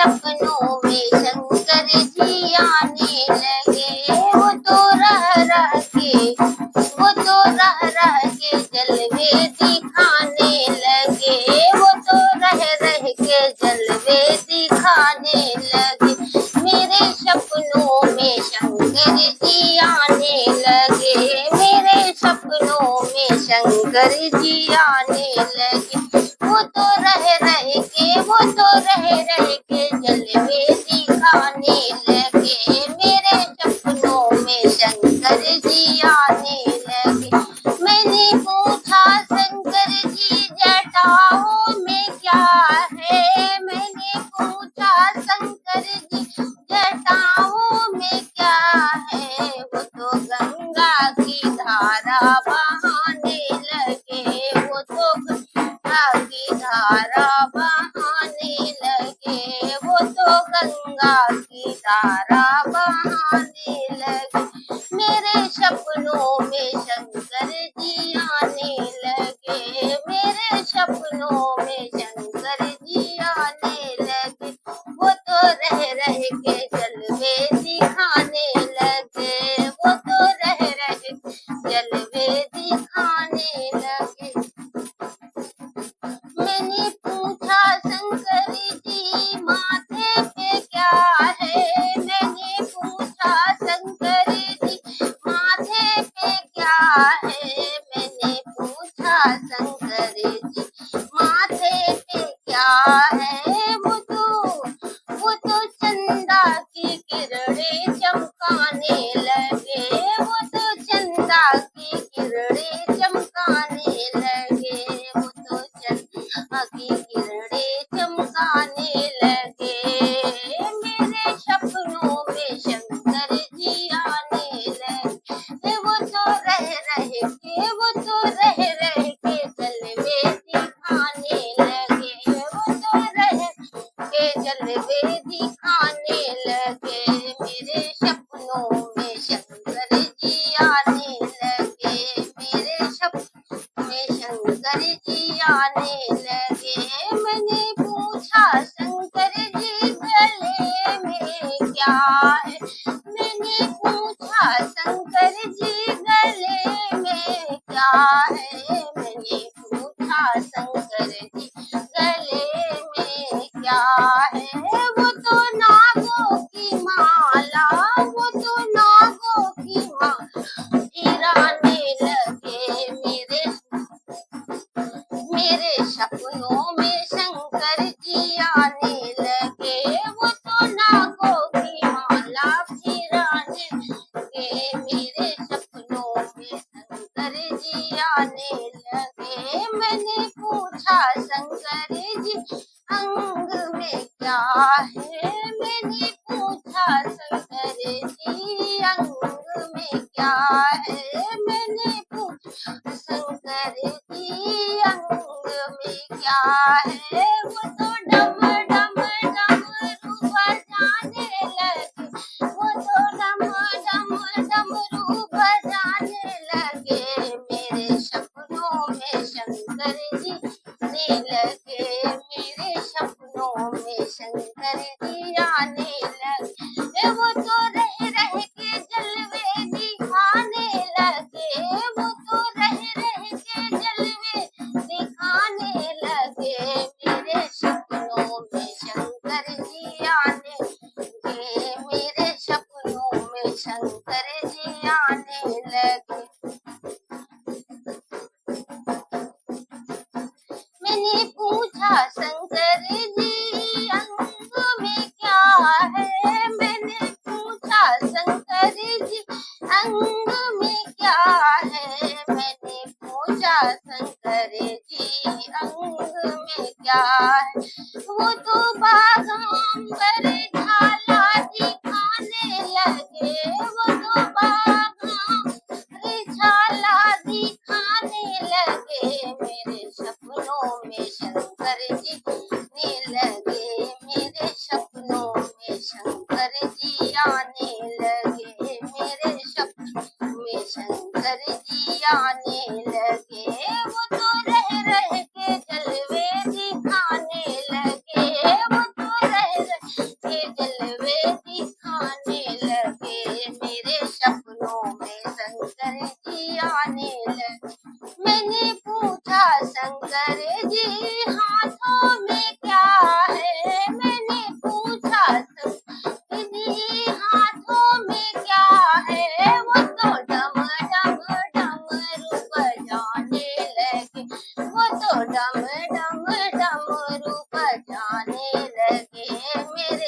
सपनों में शंकर जी आने लगे। वो तो रह के जलवे दिखाने लगे। वो तो रह के जलवे दिखाने लगे। मेरे सपनों में शंकर जी आने लगे। मेरे सपनों में शंकर जी आने लगे। वो तो रह के जलवे दिखाने लगे। मेरे सपनों में शंकर जी आने लगे। मैंने पूछा शंकर जी जटाओं में क्या है। मैंने पूछा शंकर जी जटाओं में क्या है। वो तो गंगा की धारा बहाने लगे। वो तो गंगा की धारा बहाने लगे। वो तो गंगा की धारा बहाने लगे। मेरे सपनों में शंकर जी आने लगे। मेरे सपनों में शंकर जी आने लगे। वो तो रह के जलवे दिखाने लगे। वो तो रह के जलवे दिखाने लगे। मैंने पूछा शंकर जी माथे पे क्या है। मैंने पूछा शंकर जी माथे पे क्या है। मैंने पूछा शंकर जी माथे पे क्या है। वो तो चंदा की किरणें चमकाने लगे। वो तो चंदा की किरणें चमकाने लगे। वो तो चंदा की किरणें चमकाने लगे। मेरे सपनों में शंकर जी आने लगे। वो तो रह के जलवे दिखाने लगे। वो तो रह के जलवे दिखाने लगे। मेरे सपनों में शंकर जी आने लगे। मेरे सपनों में शंकर जी आने लगे। मैंने पूछा शंकर जी गले में क्या है। मैंने पूछा शंकर जी गले में क्या है। मैंने पूछा शंकर जी गले में क्या है। वो तो नागों की माला। वो तो नागों की माला गिराने लगे। मेरे सपनों में शंकर जी आने लगे। वो तो नागों की माला गिराने लगे। मेरे सपनों में शंकर जी आने लगे। मैंने पूछा शंकर जी अंग में क्या है। मैंने पूछा शंकर जी अंग में क्या है। मैंने पूछा शंकर जी अंग में क्या है। वो तो डम डम डमरू बजाने लगे। वो तो डम डम डमरू बजाने लगे। मेरे सपनों में शंकर जी आने लगे। मेरे सपनों में शंकर जी आने लगे। वो तो रह के जलवे दिखाने लगे। वो तो रह के जलवे दिखाने लगे। मेरे सपनों में शंकर जी आने लगे। मेरे सपनों में शंकर जी आने लगे। मैंने पूछा शंकर जी अंग में क्या है।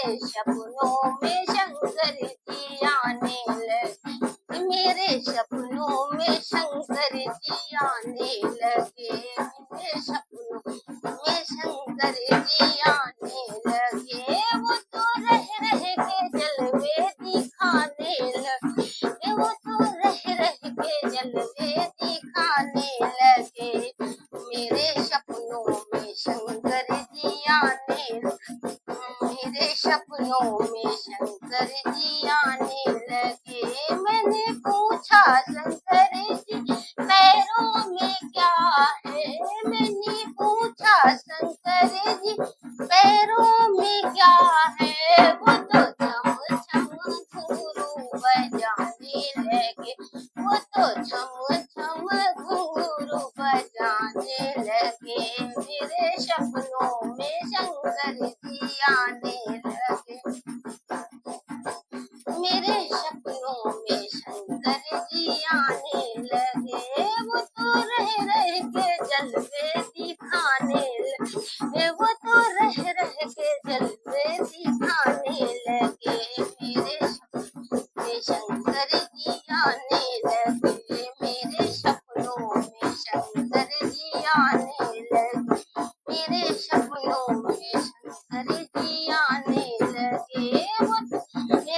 सपनों में शंकर जी आने लगे, मेरे सपनों में शंकर जी आने लगे, मेरे सपनों में शंकर जी आने लगे। वो तो रह रह के जलवे दिखाने लगे, वो तो रह रह के जलवे दिखाने लगे, मेरे सपनों में शंकर जी आने लगे, मेरे सपनों में शंकर जी आने लगे। मैंने पूछा शंकर जी पैरों में क्या है, मैंने पूछा शंकर जी पैरों में क्या है, वो तो छम छम घुंघरू बजाने लगे, वो तो छम छम घुंघरू बजाने लगे, मेरे सपनों में शंकर जी आने लगे, मेरे सपनों में शंकर जी आने लगे। वो तो रह रह के जलवे दिखाने लगे, वो तो रह रह के जलवे दिखाने लगे, मेरे सपनों में शंकर जी आने लगे, मेरे सपनों में शंकर जी आने लगे, मेरे सपनों में शंकर जी आने लगे। वो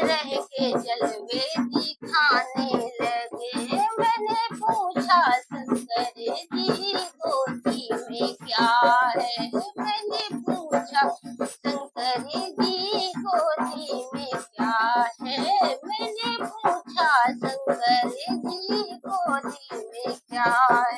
रह के जलवे दिखाने लगे। मैंने पूछा शंकर जी गोदी में क्या है, मैंने पूछा शंकर जी गोदी में क्या है, मैंने पूछा शंकर जी गोदी में क्या है,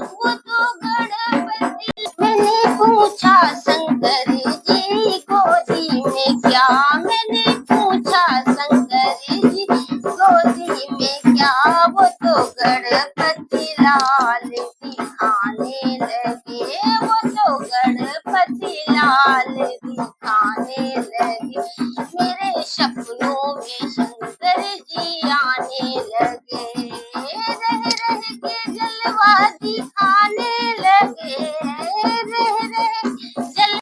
वो तो गणपति, मैंने पूछा शंकर जी गोदी में क्या, मैंने पूछा शंकर जी गोदी में क्या, वो तो गणपति लाल दिखाने लगे, वो तो गणपति लाल दिखाने लगे, मेरे सपनों में शंकर जी आने लगे,